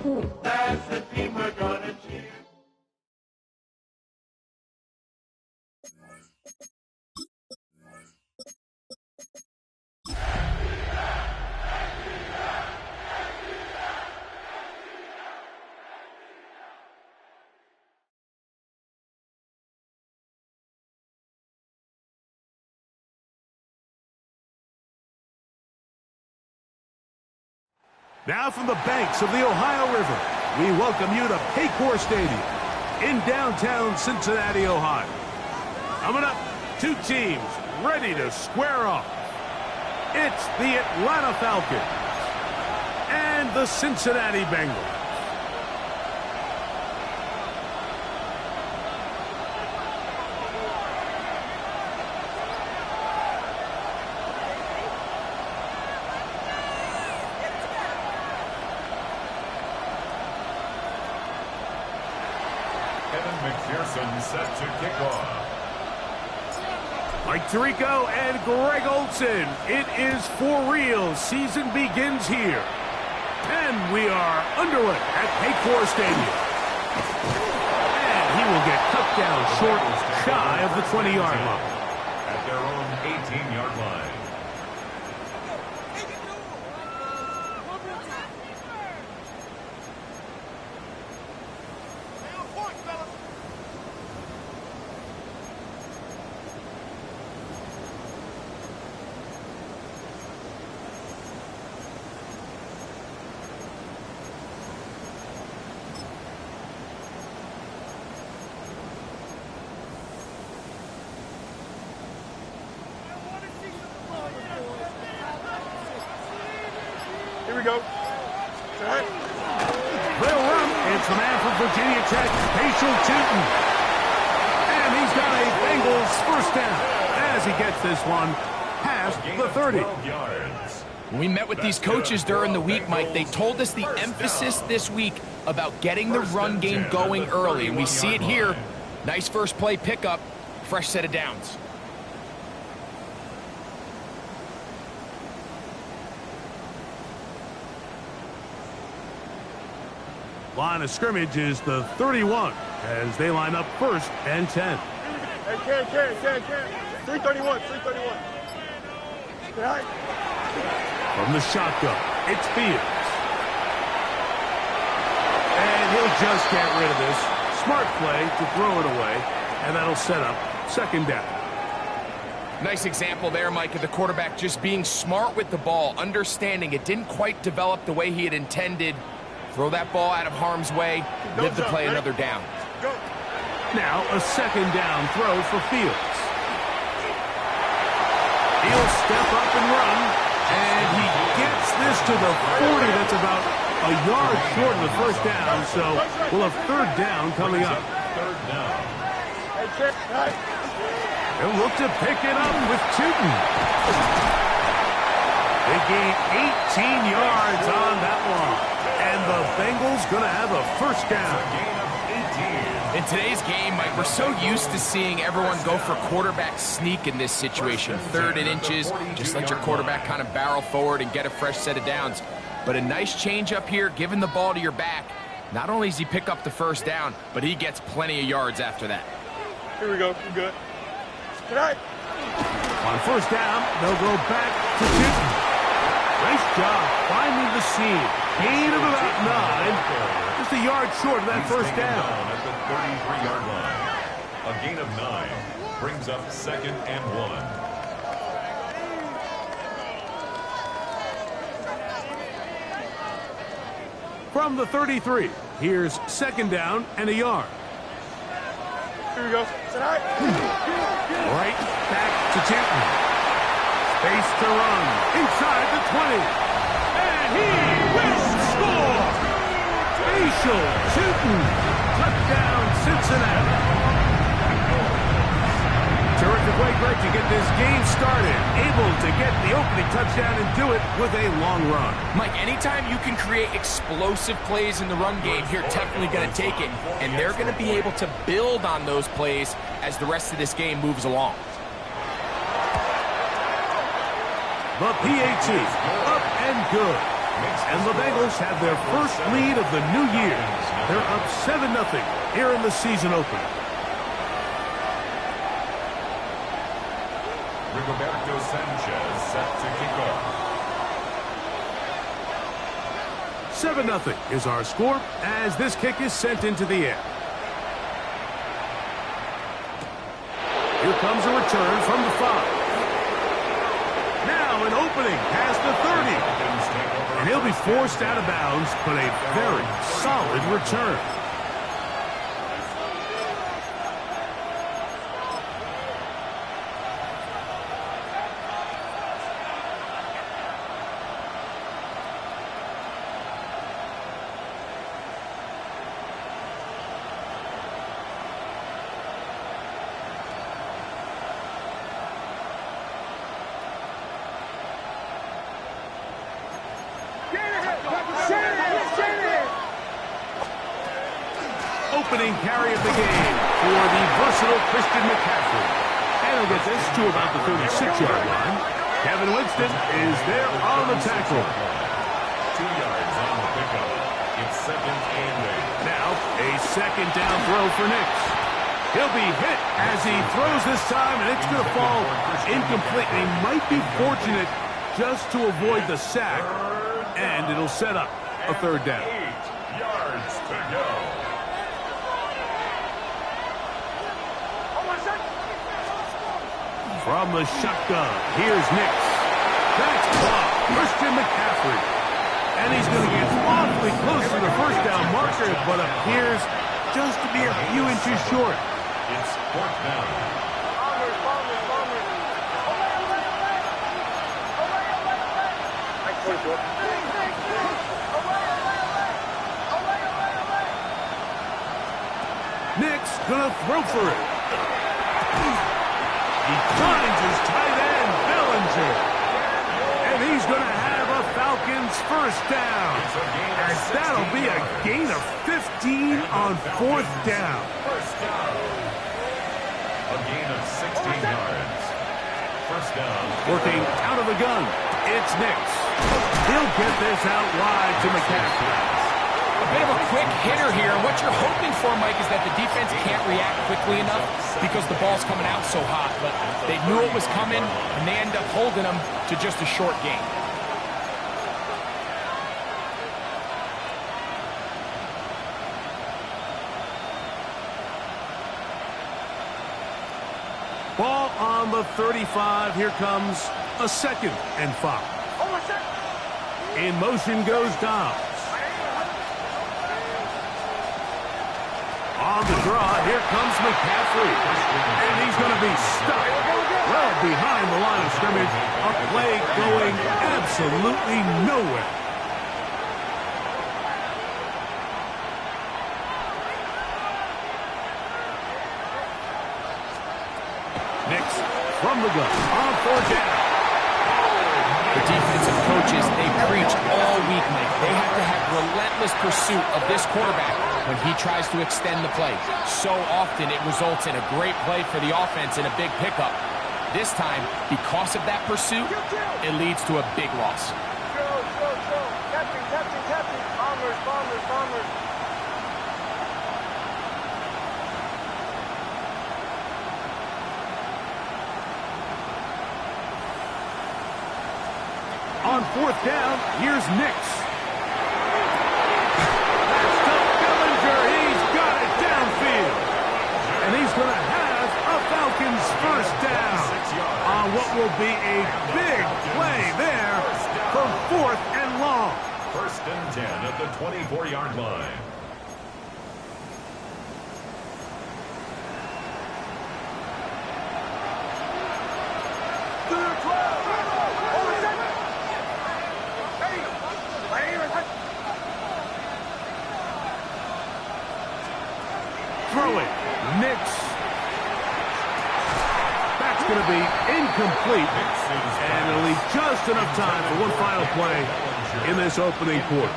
That's the team we're gonna cheer. Now from the banks of the Ohio River, we welcome you to Paycor Stadium in downtown Cincinnati, Ohio. Coming up, two teams ready to square off. It's the Atlanta Falcons and the Cincinnati Bengals. Set to kick off. Mike Tirico and Greg Olson. It is for real. Season begins here. And we are underway at Paycor Stadium. And he will get cut down short, shy of the 20-yard line. At their own 18-yard line. Here we go. Right. They'll run. It's the man from Virginia Tech, Patriot Tootin. And he's got a Bengals first down as he gets this one past the 30. When we met with these coaches during the week, Mike, they told us the emphasis this week about getting the run game going early. And we see it here. Nice first play pickup, fresh set of downs. Line of scrimmage is the 31 as they line up first and 10. Hey, Ken. 331. Right. From the shotgun, it's Fields. And he'll just get rid of this. Smart play to throw it away, and that'll set up second down. Nice example there, Mike, of the quarterback just being smart with the ball, understanding it didn't quite develop the way he had intended. Throw that ball out of harm's way, live to play another down. Go. Now a second down throw for Fields. He'll step up and run, and he gets this to the 40. That's about a yard short of the first down, so we'll have third down coming up. Third down. Hey, Ken. Right. They'll look to pick it up with Tootin. They gain 18 yards on that one. And the Bengals going to have a first down. Gain of 18. In today's game, Mike, we're so used to seeing everyone go for quarterback sneak in this situation. Third and inches, just let your quarterback kind of barrel forward and get a fresh set of downs. But a nice change up here, giving the ball to your back. Not only does he pick up the first down, but he gets plenty of yards after that. Here we go. We're good. Right. On first down, they'll go back to Tootin. Nice job finding the seam. Gain of about 9. Just a yard short of that first down. At the 33-yard line. A gain of 9 brings up second and 1. From the 33, here's second down and a yard. Here we go. Right back to Tootin. Space to run inside the 20. And he will score! Facial Tootin. Touchdown, Cincinnati. Terrific way, Greg, to get this game started. Able to get the opening touchdown and do it with a long run. Mike, anytime you can create explosive plays in the run game, you're definitely going to take it. And they're going to be able to build on those plays as the rest of this game moves along. The PAT, up and good. And the Bengals have their first lead of the new year. They're up 7-0 here in the season opener. Rigoberto Sanchez set to kick off. 7-0 is our score as this kick is sent into the air. Here comes a return from the 5. Now an opening past the 30. And he'll be forced out of bounds, but a very solid return. Opening carry of the game for the versatile Christian McCaffrey. And he'll get this to about the 36-yard line. Kevin Winston is there on the tackle. 2 yards on the pickup. It's 2nd and 8. Now a second down throw for Nix. He'll be hit as he throws this time, and it's going to fall incomplete. They might be fortunate just to avoid the sack, and it'll set up a 3rd down. 8 yards to go. From the shotgun, here's Nix. That's caught. Christian McCaffrey. And he's going to get awfully close to the 1st down marker, but appears just to be a few inches short. It's 4th down. Nix going to throw for it. He finds his tight end, Bellinger. And he's going to have a Falcons 1st down. And that'll be a gain of 15 on 4th down. 1st down. A gain of 16 yards. 1st down. Working out of the gun, it's Nix. He'll get this out wide to McCaffrey. A bit of a quick hitter here. What you're hoping for, Mike, is that the defense can't react quickly enough because the ball's coming out so hot. But they knew it was coming, and they end up holding them to just a short gain. Ball on the 35. Here comes a 2nd and 5. In motion goes Dobbs. On the draw, here comes McCaffrey. And he's going to be stuck well behind the line of scrimmage. A play going absolutely nowhere. Nix from the gun on 4th down. The defensive coaches, they preach all week, Mike. They have to have relentless pursuit of this quarterback when he tries to extend the play. So often it results in a great play for the offense and a big pickup. This time, because of that pursuit, it leads to a big loss. Bombers. On 4th down, here's Nix. And he's going to have a Falcons 1st down on what will be a big play there for 4th and long. 1st and 10 at the 24-yard line. Throw it. Nix. That's going to be incomplete. And it'll leave just enough time for one final play in this opening quarter.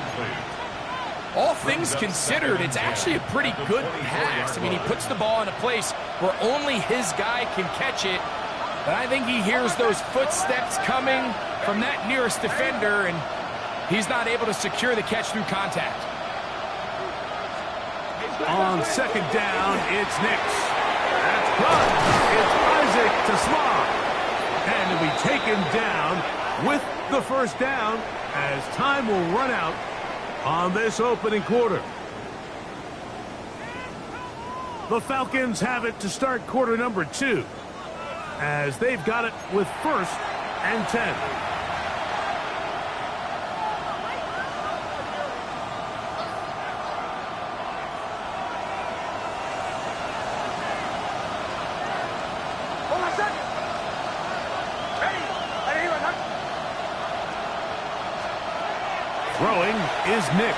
All things considered, it's actually a pretty good pass. I mean, he puts the ball in a place where only his guy can catch it. But I think he hears those footsteps coming from that nearest defender, and He's not able to secure the catch through contact. On second down, it's Nix. That's good. It's Isaac to Slav. And he'll be taken down with the first down as time will run out on this opening quarter. The Falcons have it to start quarter number 2 as they've got it with first and 10. Throwing is Nix.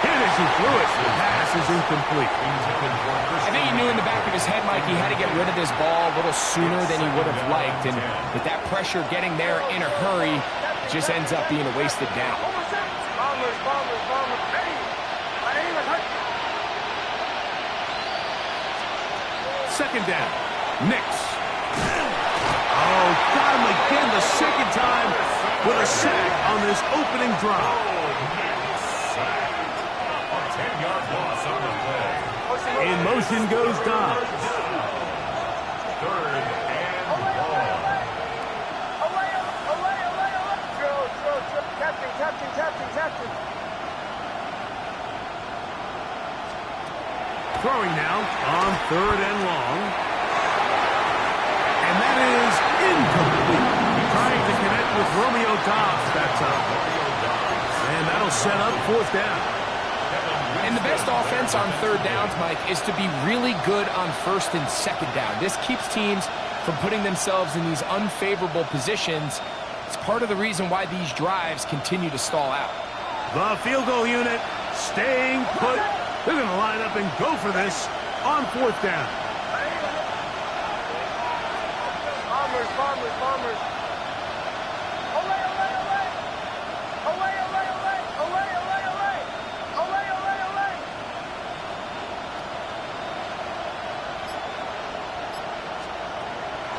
Hit as he threw it. The pass is incomplete. I think he knew in the back of his head, Mike, he had to get rid of this ball a little sooner than he would have liked. And with that pressure getting there in a hurry, it just ends up being a wasted down. Second down. Nix. Oh, got him again the second time with a sack on this opening drive. 10-yard loss on the play. In motion goes Dobbs. Third and long. Throwing now on third and long. And that is incomplete. Trying to connect with Romeo Dobbs that time. And that'll set up fourth down. And the best offense on third downs, Mike, is to be really good on first and second down. This keeps teams from putting themselves in these unfavorable positions. It's part of the reason why these drives continue to stall out. The field goal unit staying put. They're going to line up and go for this on fourth down. Bombers.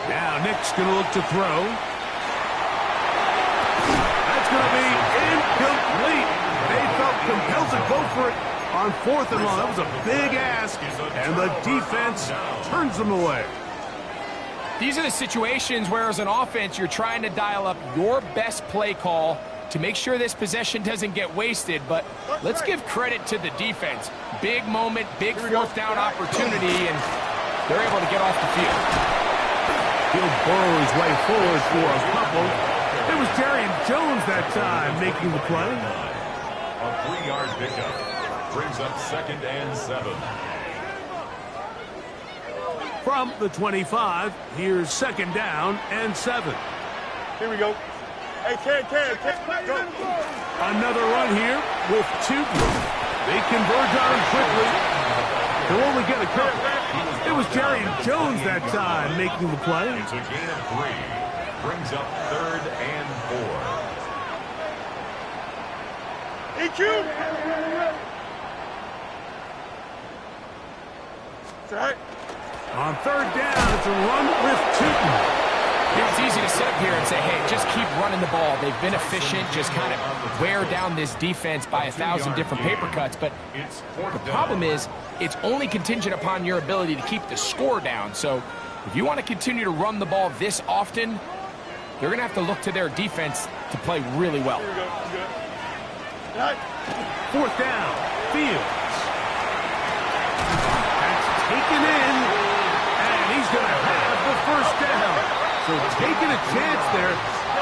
Now Nick's going to look to throw. That's going to be incomplete. They felt compelled to go for it on fourth and long. That was a big ask, and the defense turns them away. These are the situations where, as an offense, you're trying to dial up your best play call to make sure this possession doesn't get wasted. But let's give credit to the defense. Big moment, big fourth down opportunity, and they're able to get off the field. He'll burrow his way forward for a couple. It was Darian Jones that time making the play. A 3-yard pickup brings up second and 7. From the 25, here's second down and 7. Here we go. Hey, Ken, go. Another run here with 2. They converge on him quickly. They'll only get a couple. It was Darian Jones that time making the play. It's a gain of 3. Brings up third and 4. EQ! It's all right. On third down, it's a run with 2. It's easy to sit up here and say, hey, just keep running the ball. They've been efficient, just kind of wear down this defense by 1,000 different paper cuts. But the problem is it's only contingent upon your ability to keep the score down. So if you want to continue to run the ball this often, you're going to have to look to their defense to play really well. Here we go. Good. All right. Fourth down, Fields. That's taken in, and he's going to have the first down. So taking a chance there,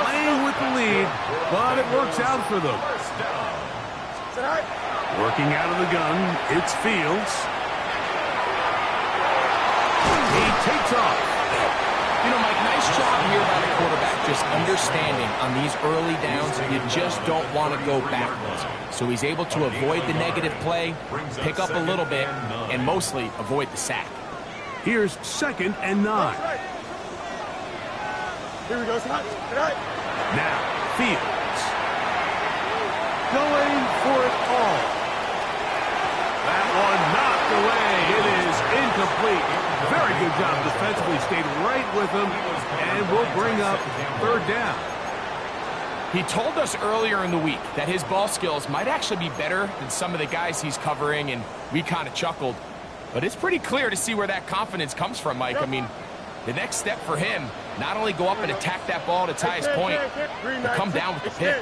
playing with the lead, but it works out for them. Working out of the gun, it's Fields. He takes off. You know, Mike, nice job here by the quarterback, just understanding on these early downs, you just don't want to go backwards. So he's able to avoid the negative play, pick up a little bit, and mostly avoid the sack. Here's second and 9. Here we go, son. Now, Fields. Going for it all. That one knocked away. It is incomplete. Very good job defensively. Stayed right with him, and will bring up third down. He told us earlier in the week that his ball skills might actually be better than some of the guys he's covering, and we kind of chuckled. But it's pretty clear to see where that confidence comes from, Mike. I mean, the next step for him, not only go up and attack that ball at its highest point, but come down with the pick.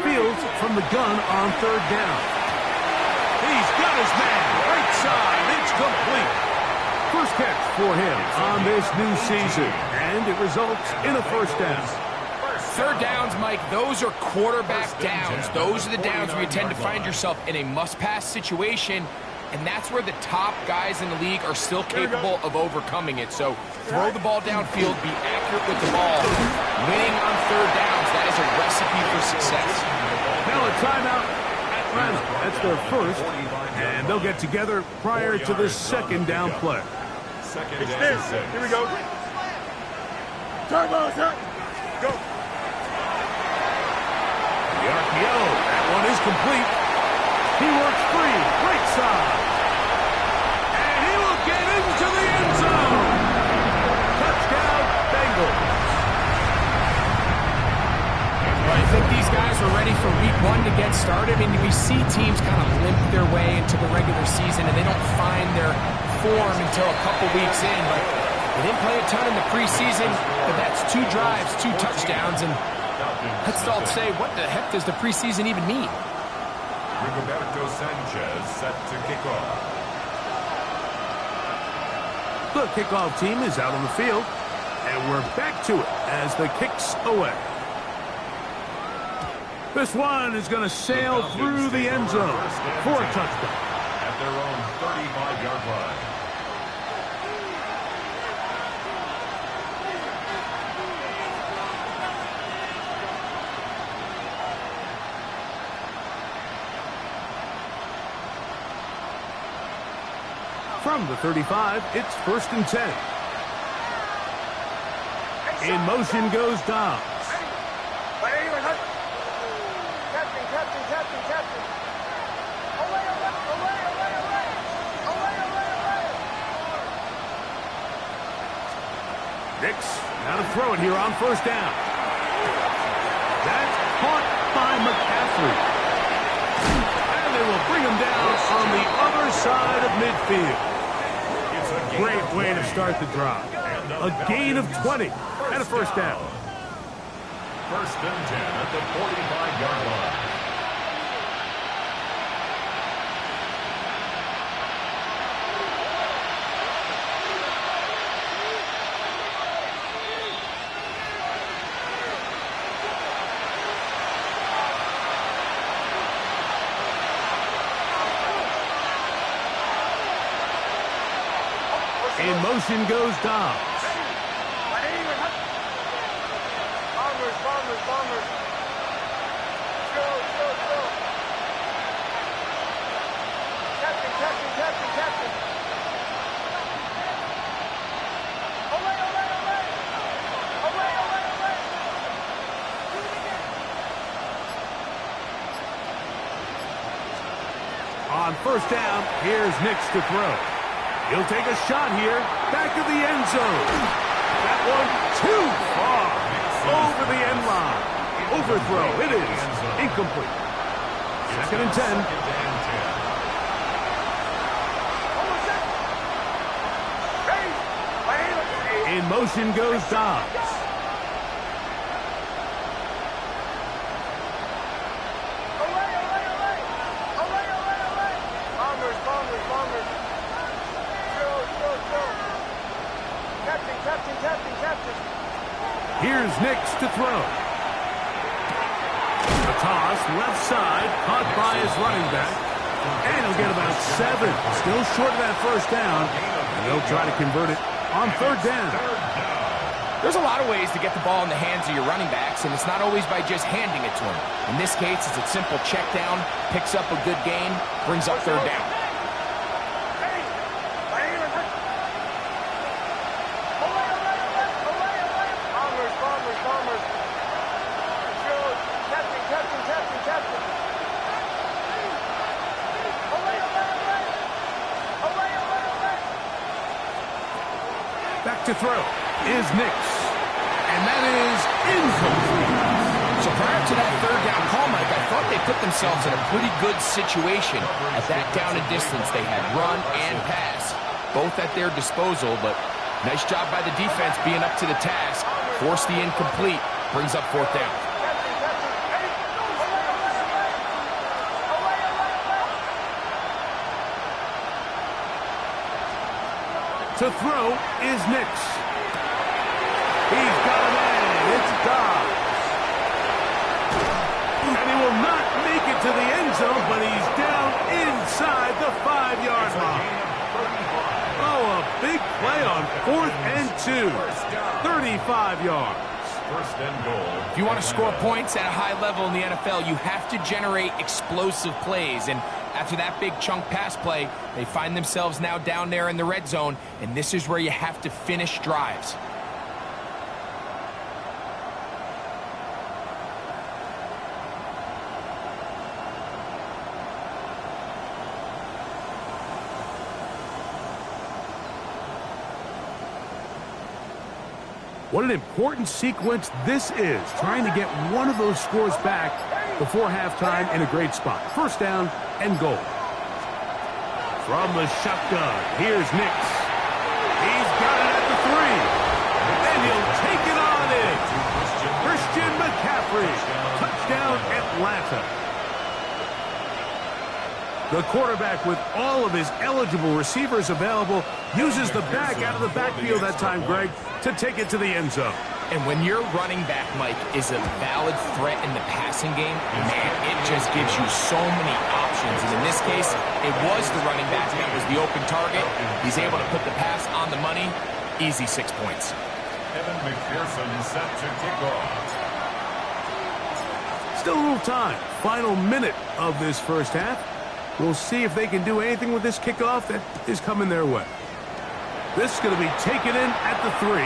Fields from the gun on third down. He's got his man. Right side. It's complete. First catch for him on this new season, and it results in a first down. Third downs, Mike, those are quarterback downs. Those are the downs where you tend to find yourself in a must-pass situation, and that's where the top guys in the league are still capable of overcoming it. So throw the ball downfield, be accurate with the ball. Winning on third downs, that is a recipe for success. Now a timeout, Atlanta. That's their first, and they'll get together prior to the second down play. Second It's and this. 6. Here we go. Turbo, sir. Go. The RPO, that one is complete. He works free, right side. And he will get into the end zone. Touchdown, Bengals. Well, I think these guys were ready for week one to get started. I mean, we see teams kind of limp their way into the regular season, and they don't find their form until a couple weeks in. But they didn't play a ton in the preseason, but that's 2 drives, 2 touchdowns, and let's all say, what the heck does the preseason even mean? Rigoberto Sanchez set to kick off. The kickoff team is out on the field, and we're back to it as the kick's away. This one is going to sail through the end zone for a touchdown. At their own 35-yard line. From the 35, it's 1st and 10. In motion goes Dobbs. Nix, now to throw it here on 1st down. That's caught by McCaffrey. And they will bring him down on the other side of midfield. Great way to start the drive. A gain of 20 and a 1st down. 1st and 10 at the 45-yard line. In motion goes Dobbs. Bombers. Go. Captain. Away. On 1st down, here's Nix to throw. He'll take a shot here, back of the end zone. That one too far, over the end line. Overthrow, it is incomplete. 2nd and 10. In motion goes Dobbs. Bombers. Captain. Here's Nix to throw. A toss, left side, caught by his running back. And he'll get about 7. Still short of that 1st down. And they'll try to convert it on 3rd down. There's a lot of ways to get the ball in the hands of your running backs, and it's not always by just handing it to them. In this case, it's a simple check down, picks up a good gain, brings up 3rd down. Bombers. Captain. Back to throw is Nix. And that is incomplete. So prior to that third down call, Mike, I thought they put themselves in a pretty good situation. At that down and distance, they had run and pass, both at their disposal, but nice job by the defense being up to the task. Force the incomplete, brings up fourth down. To throw is Nix. He's got a man. It's Dobbs. And he will not make it to the end zone, but he's down inside the 5-yard line. Oh, a big play on 4th and 2. 35 yards. First and goal. If you want to score points at a high level in the NFL, you have to generate explosive plays. And after that big chunk pass play, they find themselves now down there in the red zone, and this is where you have to finish drives. What an important sequence this is, trying to get one of those scores back before halftime in a great spot. First down and goal. From the shotgun, here's Nix. He's got it at the 3. And he'll take it on in. Christian McCaffrey. Touchdown, Atlanta. The quarterback, with all of his eligible receivers available, uses the back out of the backfield that time, Greg, to take it to the end zone. And when your running back, Mike, is a valid threat in the passing game, man, it just gives you so many options. And in this case, it was the running back that was the open target. He's able to put the pass on the money. Easy 6 points. Evan McPherson set to kick off. Still a little time. Final minute of this first half. We'll see if they can do anything with this kickoff that is coming their way. This is going to be taken in at the 3.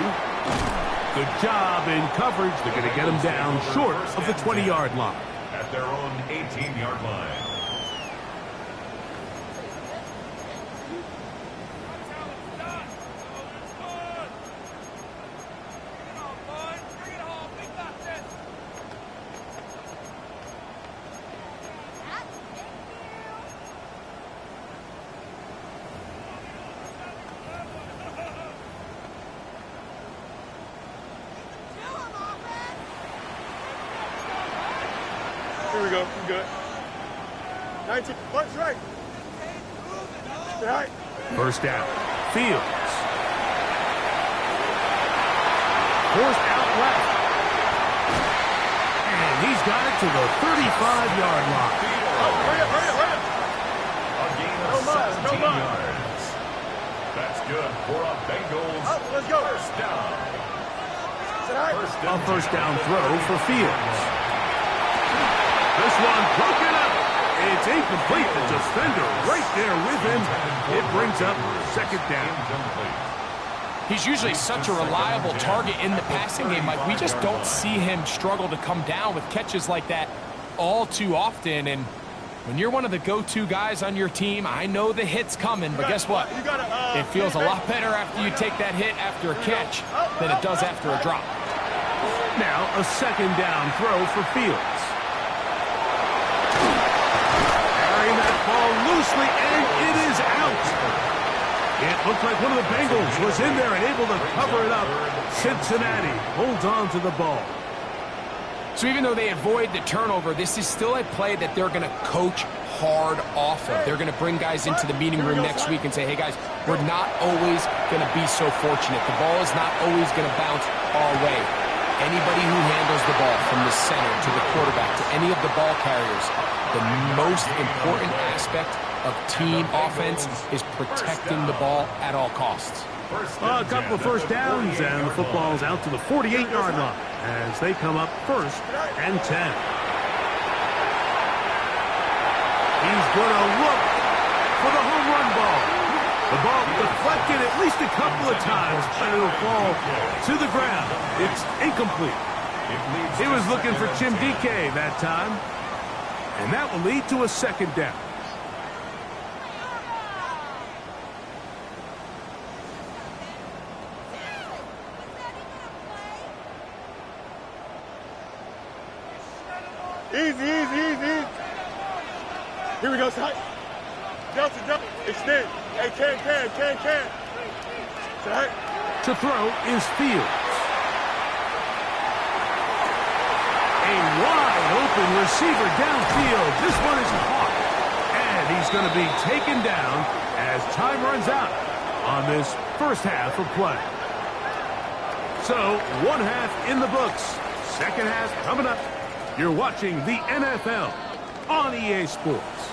Good job in coverage. They're going to get him down short of the 20-yard line. At their own 18-yard line. Here we go. I'm good. 19. Punch right. Stay high. First down. Fields. Forced out left. And he's got it to the 35-yard line. Hurry up, hurry up, hurry up. A gain of 17 yards. That's good for a Bengals Let's go. first down. Stay high. A first down throw for Fields. This one broken up. It's incomplete. The defender right there with him. It brings up second down. He's usually such a reliable target in the passing game, Mike. We just don't see him struggle to come down with catches like that all too often. And when you're one of the go-to guys on your team, I know the hit's coming, but guess what? It feels a lot better after you take that hit after a catch than it does after a drop. Now a second down throw for Fields. Carrying that ball loosely, and it is out. It looked like one of the Bengals was in there and able to cover it up. Cincinnati holds on to the ball. So even though they avoid the turnover, this is still a play that they're going to coach hard off of. They're going to bring guys into the meeting room next week and say, hey, guys, we're not always going to be so fortunate. The ball is not always going to bounce our way. Anybody who handles the ball from the center to the quarterback to any of the ball carriers, the most important aspect of team offense is protecting the ball at all costs. A couple of first downs, and the football's out to the 48-yard line as they come up first and 10. He's going to look for the home run ball. The ball deflected at least a couple of times, but it'll fall to the ground. It's incomplete. He was looking for Jim DK that time, and that will lead to a second down. Easy, easy, easy, easy. Here we go, tight. Delta, delta. Extend. Hey, can. Tight. To throw is Fields. A wide open receiver downfield. This one is caught. And he's going to be taken down as time runs out on this first half of play. So, one half in the books. Second half coming up. You're watching the NFL on EA Sports.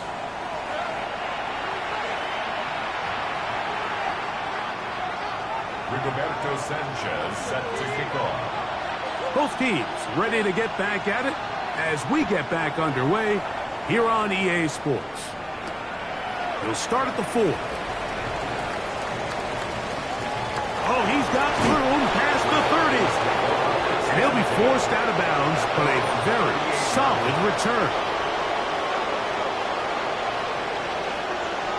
Rigoberto Sanchez set to kick off. Both teams ready to get back at it as we get back underway here on EA Sports. He'll start at the 4. Oh, he's got room past the 30. And he'll be forced out of bounds, but a very solid return.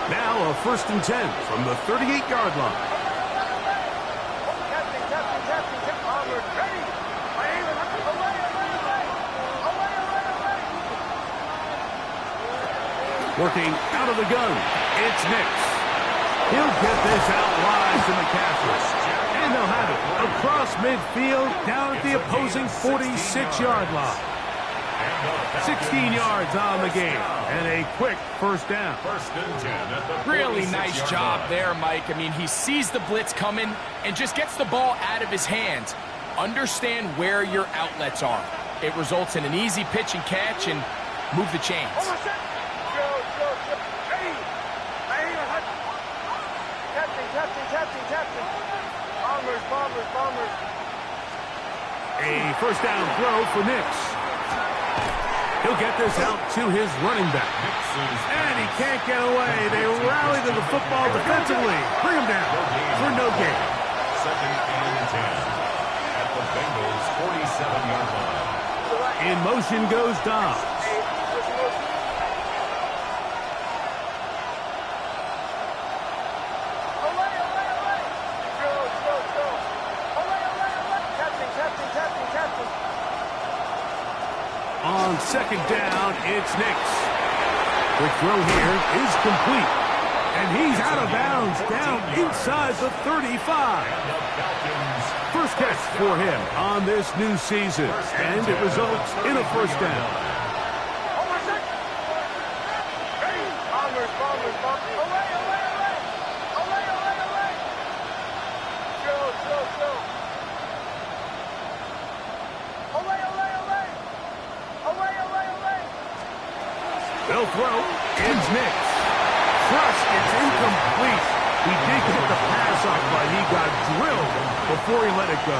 Now a 1st and 10 from the 38-yard line. Working out of the gun, it's Nix. He'll get this out wide to McCaffrey. And they'll have it across midfield down at the opposing 46-yard line. 16 yards on the game and a quick first down. Really nice job there, Mike. I mean, he sees the blitz coming and just gets the ball out of his hands. Understand where your outlets are. It results in an easy pitch and catch and move the chains. Captain. Bombers. A first down throw for Nix. He'll get this out to his running back. And he can't get away. They rally to the football defensively. Bring him down for no gain. 2nd and 10 at the Bengals' 47-yard line. In motion goes Dobbs. On 2nd down, it's Nix. The throw here is complete. And he's out of bounds down inside the 35. First catch for him on this new season. And it results in a first down. They'll throw. It's Nix. Crush. It's incomplete. He did get the pass off, but he got drilled before he let it go.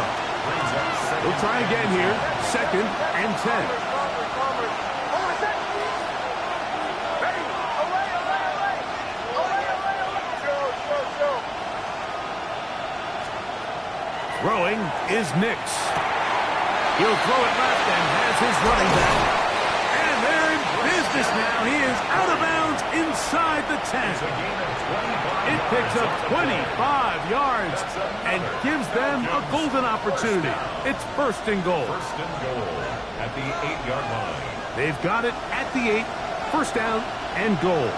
We'll try again here. 2nd and 10. Throwing is Nix. He'll throw it left and has his running back. Business now. He is out of bounds inside the 10. It picks up 25 yards and gives them a golden opportunity. It's 1st and goal. 1st and goal at the 8-yard line. They've got it at the 8. First down and goal.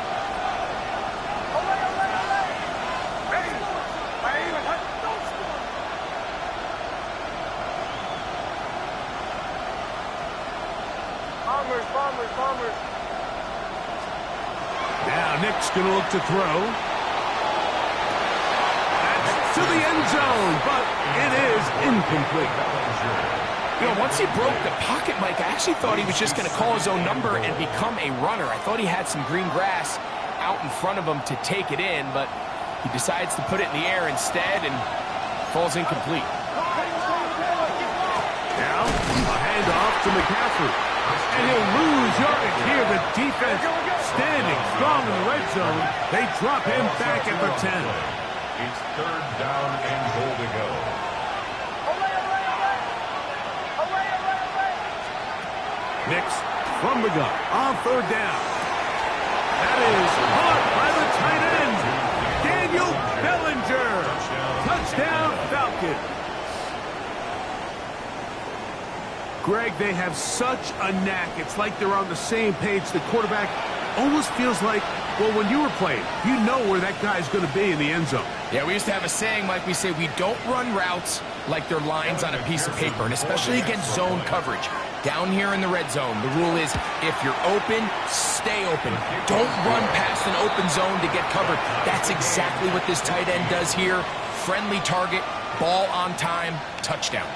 Bombers. Now Nick's going to look to throw. That's to the end zone, but it is incomplete. You know, once he broke the pocket, Mike, I actually thought he was just going to call his own number and become a runner. I thought he had some green grass out in front of him to take it in, but he decides to put it in the air instead and falls incomplete. Now, a handoff to McCaffrey. And he'll lose yardage here. The defense standing strong in the red zone. They drop him back at the 10. It's 3rd down and goal to go. Nix from the gun on 3rd down. That is caught by the tight end, Daniel Bellinger. Touchdown, Falcons. Greg, they have such a knack. It's like they're on the same page. The quarterback almost feels like, well, when you were playing, you know where that guy's going to be in the end zone. Yeah, we used to have a saying, Mike, we say we don't run routes like they're lines on a piece of paper, and especially against zone coverage. Down here in the red zone, the rule is if you're open, stay open. Don't run past an open zone to get covered. That's exactly what this tight end does here. Friendly target, ball on time, touchdown.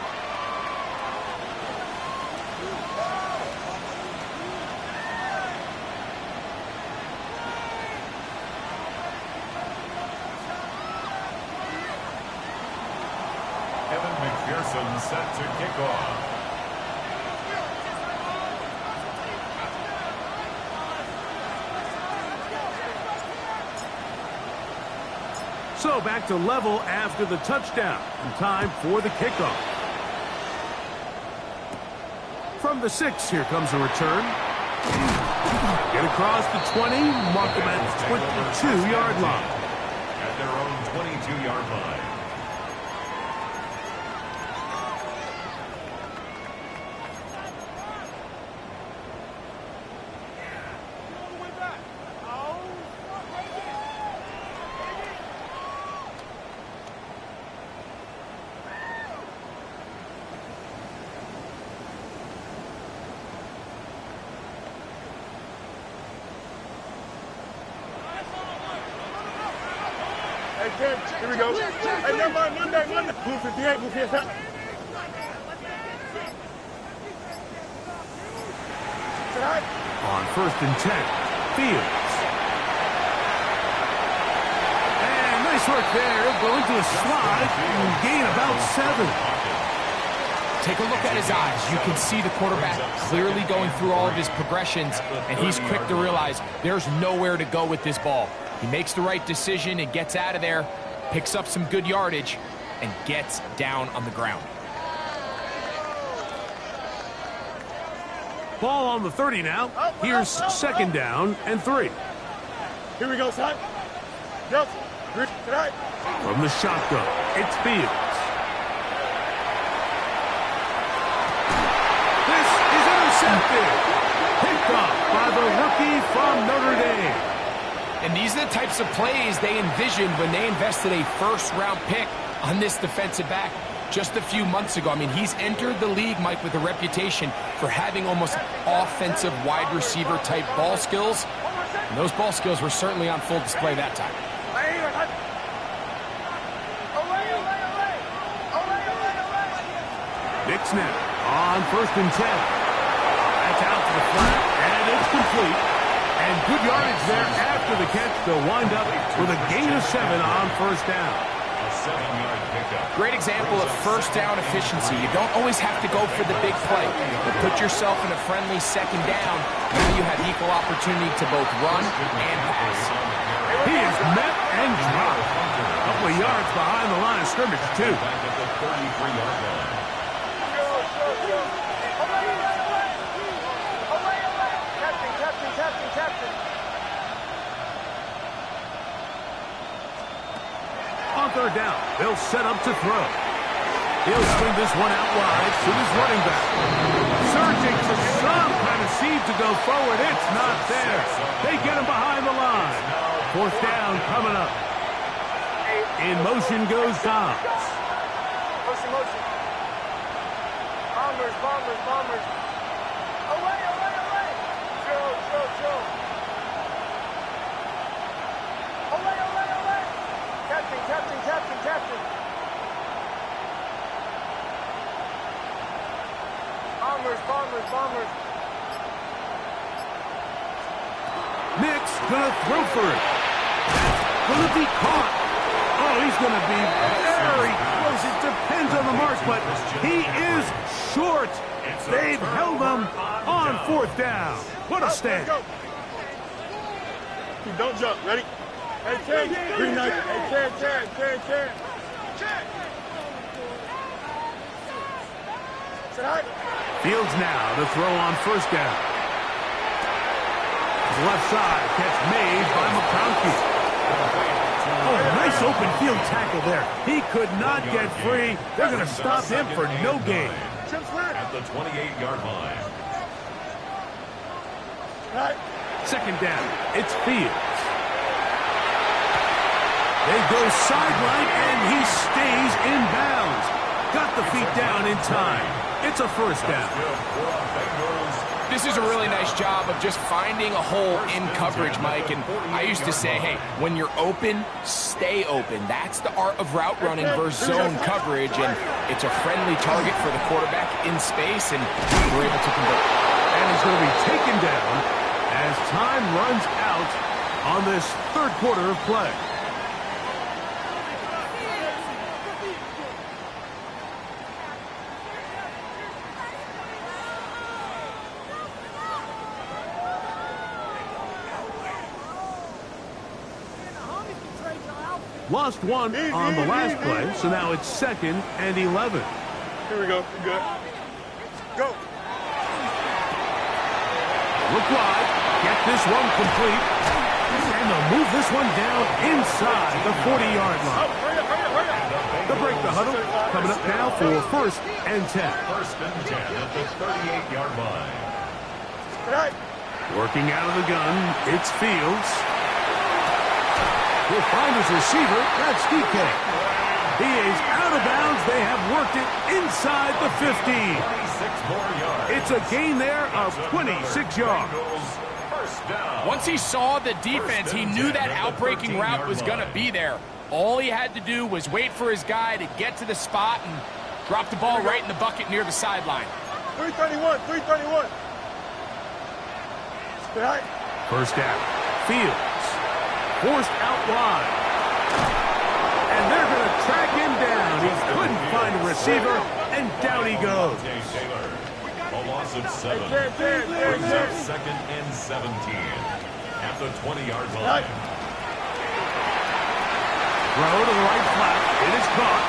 McPherson set to kick off. So back to level after the touchdown. And time for the kickoff. From the 6, here comes a return. Get across the 20, mark them at the 22-yard line. At their own 22-yard line. Here we go. Hey, never mind. Monday. Blue 58, Blue 58. On 1st and 10, Fields. And nice work there. Going to a slide and gain about 7. Take a look at his eyes. You can see the quarterback clearly going through all of his progressions, and he's quick to realize there's nowhere to go with this ball. He makes the right decision and gets out of there, picks up some good yardage, and gets down on the ground. Ball on the 30 now. Here's 2nd down and 3. Here we go, son. Yes. Tonight. From the shotgun, it's Fields. This is intercepted. Picked off by the rookie from Notre Dame. And these are the types of plays they envisioned when they invested a first-round pick on this defensive back just a few months ago. I mean, he's entered the league, Mike, with a reputation for having almost offensive wide receiver type ball skills. And those ball skills were certainly on full display that time. Big snap on 1st and 10. That's out to the flat, and it's complete. And good yardage there after the catch. They'll wind up with a gain of 7 on 1st down. A 7-yard pickup. Great example of first down efficiency. You don't always have to go for the big play, but put yourself in a friendly 2nd down. Now you have equal opportunity to both run and pass. He is met and dropped. A couple of yards behind the line of scrimmage, too. Back at the 33-yard line. On 3rd down, they'll set up to throw. He'll swing this one out wide to his running back. Searching for some kind of seed to go forward. It's not there. They get him behind the line. 4th down coming up. In motion goes Dobbs. Motion. Bombers. Away. Chill. Away. Captain. Bombers. Nick's gonna throw for it. Gonna be caught. Oh, he's gonna be very close. It depends on the mark, but he is short. They've held him on 4th down. What a stand. Don't jump. Ready? Hey, Ken. Green knife. Hey, Ken. Fields now to throw on 1st down. Left side, catch made by McConkey. Oh, nice open field tackle there. He could not get free. They're going to stop him for no gain. at the 28-yard line. Second down. It's Fields. They go sideline, and he stays in bounds. Got the feet down in time. It's a first down. This is a really nice job of just finding a hole in coverage, Mike. And I used to say, hey, when you're open, stay open. That's the art of route running versus zone coverage. And it's a friendly target for the quarterback in space, and we're able to convert. And he's going to be taken down as time runs out on this third quarter of play. Lost one on the last play, so now it's 2nd and 11. Here we go. We're good. Go. Look wide. Get this one complete. And they'll move this one down inside the 40-yard line. They'll break the huddle. Coming up now for 1st and 10. 1st and 10 at the 38-yard line. Working out of the gun, it's Fields. He'll find his receiver. That's DK. He is out of bounds. They have worked it inside the 15. 26 more yards. It's a gain there of 26 yards. First down. Once he saw the defense, he knew that outbreaking route was going to be there. All he had to do was wait for his guy to get to the spot and drop the ball right in the bucket near the sideline. 331. First down. Fields. Forced out wide. And they're going to track him down. He couldn't find a receiver, and down he goes. A loss of 7. Brings up 2nd and 17 at the 20-yard line. Throw to the right flat. It is caught.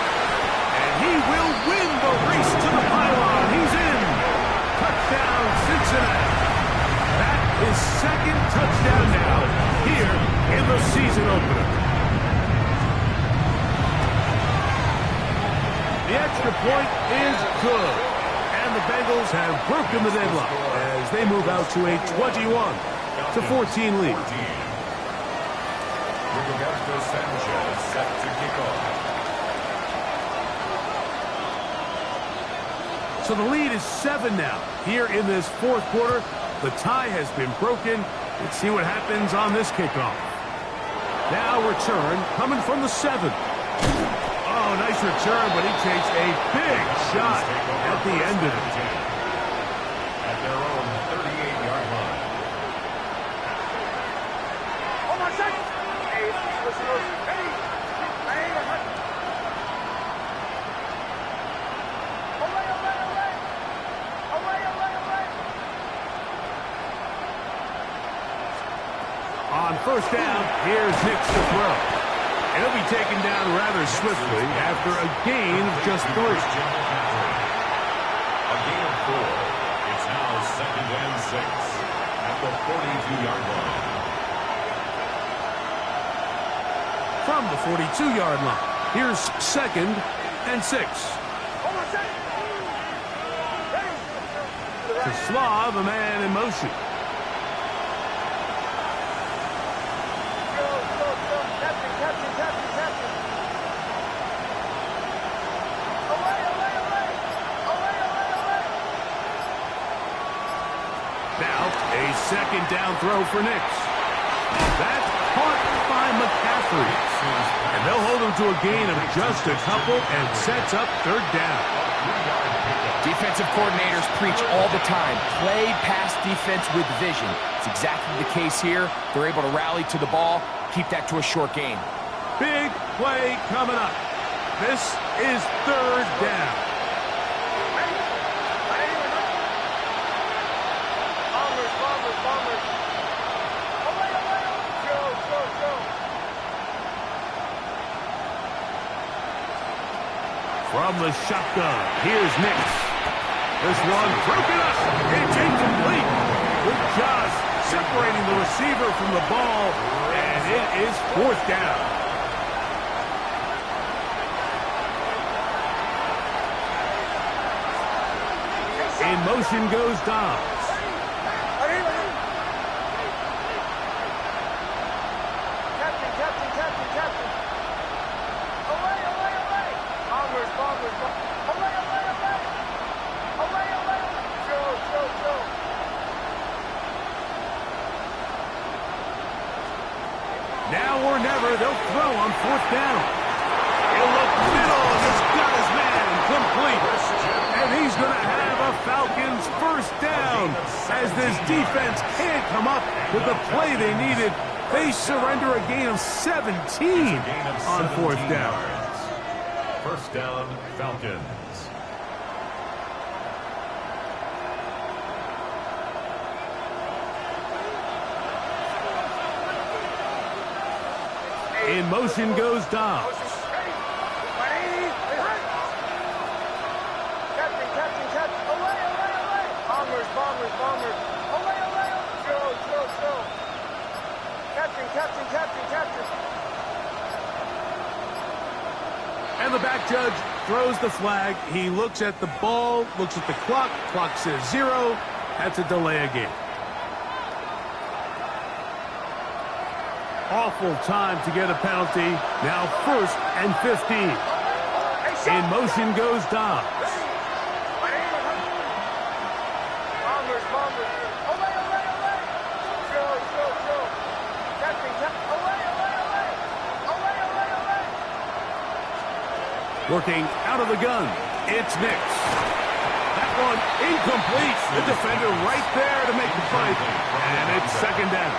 And he will win the race to the pylon. He's in. Touchdown, Cincinnati. That is 2nd touchdown now here in the season opener. The extra point is good. And the Bengals have broken the deadlock as they move out to a 21-14 lead. Roberto Sanchez set to kick off. So the lead is 7 now here in this 4th quarter. The tie has been broken. Let's see what happens on this kickoff. Now return coming from the 7. Oh, nice return, but he takes a big shot at the end of it. At their own 38-yard line. On first down, here's Hicks to throw. And he'll be taken down rather swiftly after a gain of just 3. A gain of 4. It's now 2nd and 6 at the 42-yard line. From the 42-yard line, here's 2nd and 6. To Slav, a man in motion. Now, a 2nd down throw for Nix. That's caught by McCaffrey. And they'll hold him to a gain of just a couple and sets up 3rd down. Defensive coordinators preach all the time, play pass defense with vision. It's exactly the case here. They're able to rally to the ball, keep that to a short gain. Big play coming up. This is 3rd down. From the shotgun, here's Nix. This one broken up. It's incomplete. With Josh separating the receiver from the ball, and it is 4th down. In motion goes Dobbs. Now or never, they'll throw on 4th down. He'll look middle, he's got his man complete. And he's going to have a Falcons 1st down. As this defense can't come up with the play they needed, they surrender a gain of 17 on 4th down. 1st down, Falcons. In motion goes Dobbs. And the back judge throws the flag. He looks at the ball, looks at the clock. Clock says 0. That's a delay of game. Awful time to get a penalty. Now 1st and 15. In motion goes Dobbs. Working out of the gun. It's Nix. That one incomplete. The defender right there to make the fight. And it's 2nd down.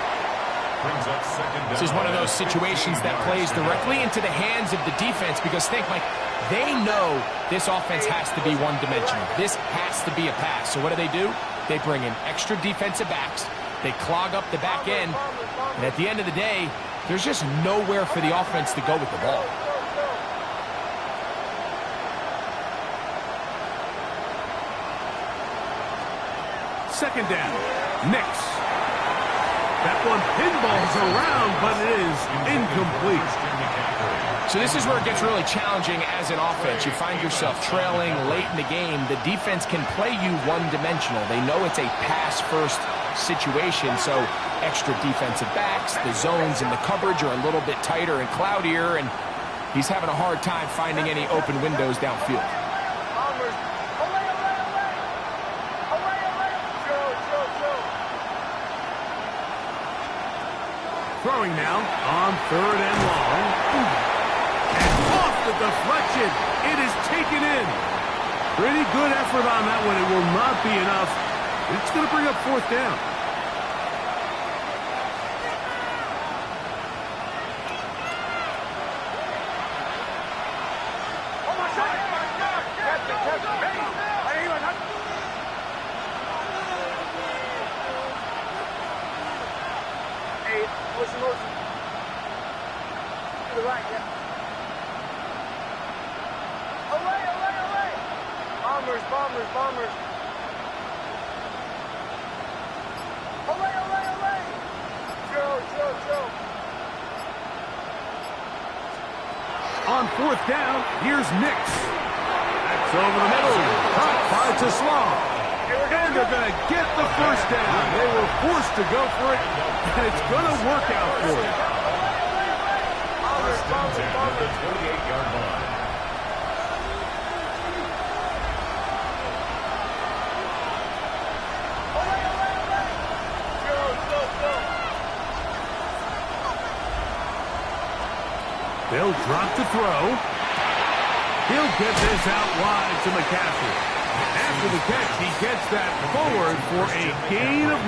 This is one of those situations that plays directly into the hands of the defense because think, Mike, they know this offense has to be one-dimensional. This has to be a pass. So what do? They bring in extra defensive backs. They clog up the back end. And at the end of the day, there's just nowhere for the offense to go with the ball. Second down. Nix. That one pinballs around, but it is incomplete. So this is where it gets really challenging as an offense. You find yourself trailing late in the game. The defense can play you one-dimensional. They know it's a pass-first situation, so extra defensive backs, the zones and the coverage are a little bit tighter and cloudier, and he's having a hard time finding any open windows downfield. Throwing now on 3rd and long. And off the deflection. It is taken in. Pretty good effort on that one. It will not be enough. It's going to bring up 4th down. On 4th down, here's Nix. That's over the middle. Caught by Teslam. And they're going to get the 1st down. They were forced to go for it, and it's going to work out for them. 1st and 10 at the 28-yard line. They'll drop to throw. He'll get this out wide to McCaffrey. After the catch, he gets that forward for a gain of 9.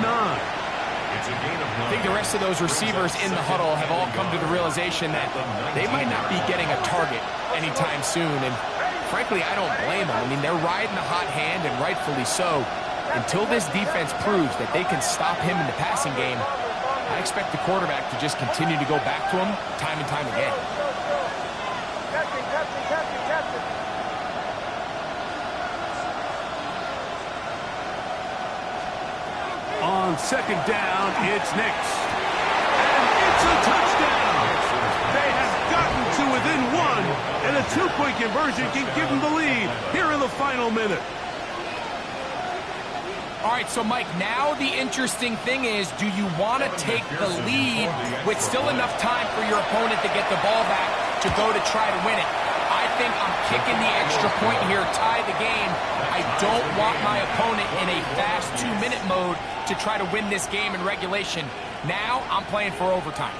It's a gain of 9. I think the rest of those receivers in the huddle have all come to the realization that they might not be getting a target anytime soon. And frankly, I don't blame them. I mean, they're riding the hot hand, and rightfully so. Until this defense proves that they can stop him in the passing game, I expect the quarterback to just continue to go back to him time and time again. On 2nd down, it's Nix. And it's a touchdown. They have gotten to within 1, and a 2-point conversion can give them the lead here in the final minute. All right, so Mike, now the interesting thing is, do you want to take the lead with still enough time for your opponent to get the ball back to go to try to win it? I think I'm kicking the extra point here, tie the game. I don't want my opponent in a fast 2-minute mode to try to win this game in regulation. Now I'm playing for overtime.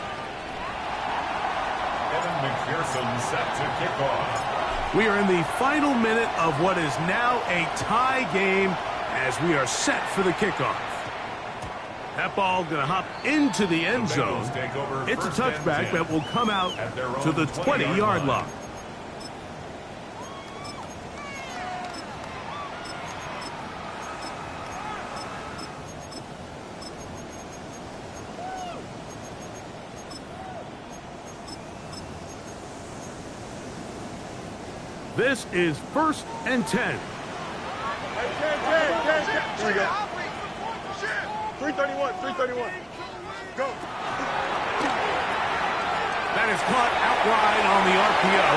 Evan McPherson set to kick off. We are in the final minute of what is now a tie game as we are set for the kickoff. That ball going to hop into the end zone. It's a touchback that will come out to the 20-yard line. This is 1st and 10. Hey, 10. Here we go. 331. Go. That is caught outright on the RPO.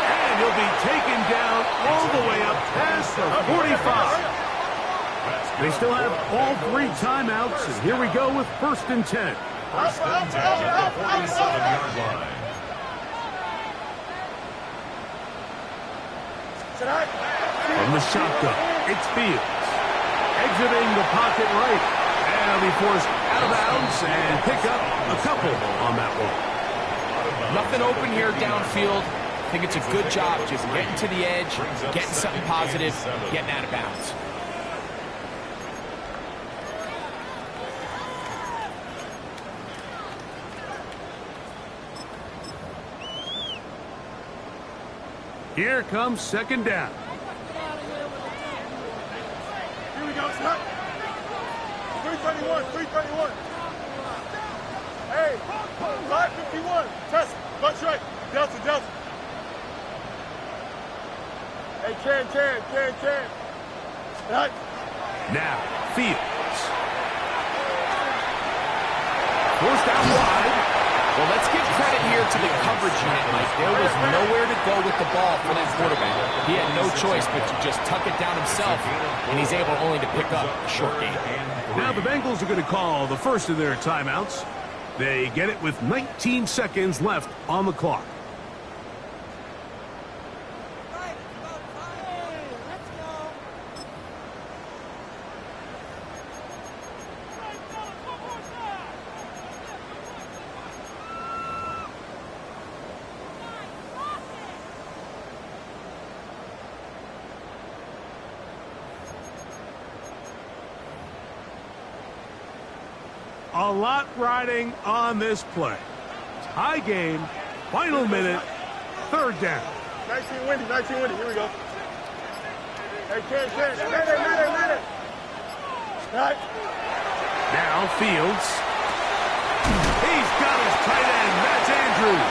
And he'll be taken down all the way up past the 45. They still have all 3 timeouts, and here we go with 1st and 10. 1st and 10 at the 47-yard line. From the shotgun, it's Fields. Exiting the pocket right. And he'll be forced out of bounds and pick up a couple on that one. Nothing open here downfield. I think it's a good job just getting to the edge, getting something positive, getting out of bounds. Here comes 2nd down. Here we go, Scott. 331. Hey, 551. Test. Bunch right. Delta. Hey, can. Right. Now, Fields. Forced out wide. Well, let's give credit here to the coverage unit, Mike. There was nowhere to go with the ball for that quarterback. He had no choice but to just tuck it down himself, and he's able only to pick up a short gain. Now the Bengals are going to call the first of their timeouts. They get it with 19 seconds left on the clock. A lot riding on this play. Tie game, final minute, 3rd down. 19 windy. Here we go. Hey, can. Let it. Right. Now Fields. He's got his tight end, Matt Andrews.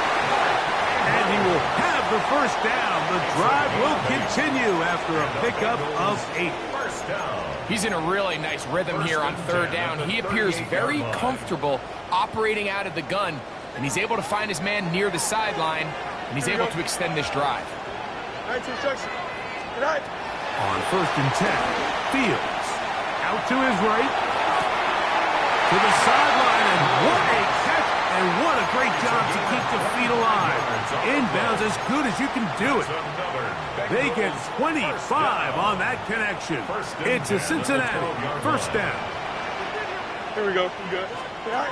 And he will have the 1st down. The drive will continue after a pickup of 8. First down. He's in a really nice rhythm here on 3rd down. He appears very comfortable operating out of the gun, and he's able to find his man near the sideline, and he's able to extend this drive. 19 instruction. Right. On 1st and 10, Fields out to his right, to the sideline, and what a catch, and what a great job to keep the feet alive. Inbounds as good as you can do it. They get 25 on that connection. It's a Cincinnati 1st down. Here we go. We good. Right.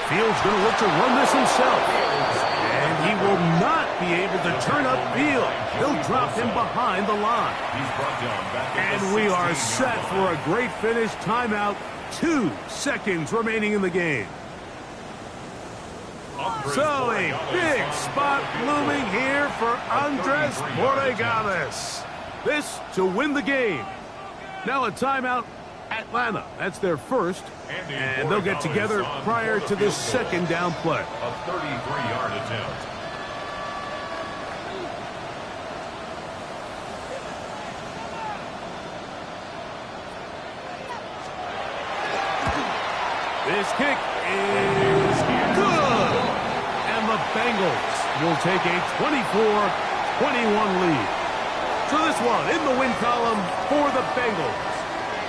Fields going to look to run this himself. And he will not be able to turn up field. He'll drop him behind the line. And we are set for a great finish. Timeout. 2 seconds remaining in the game. So a big spot looming here for Andres Borregales. This to win the game. Now a timeout. Atlanta, that's their 1st, and they'll get together prior to this 2nd down play. A 33-yard attempt. This kick is good, and the Bengals will take a 24-21 lead. So this one in the win column for the Bengals.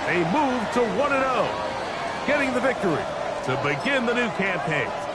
They move to 1-0, getting the victory to begin the new campaign.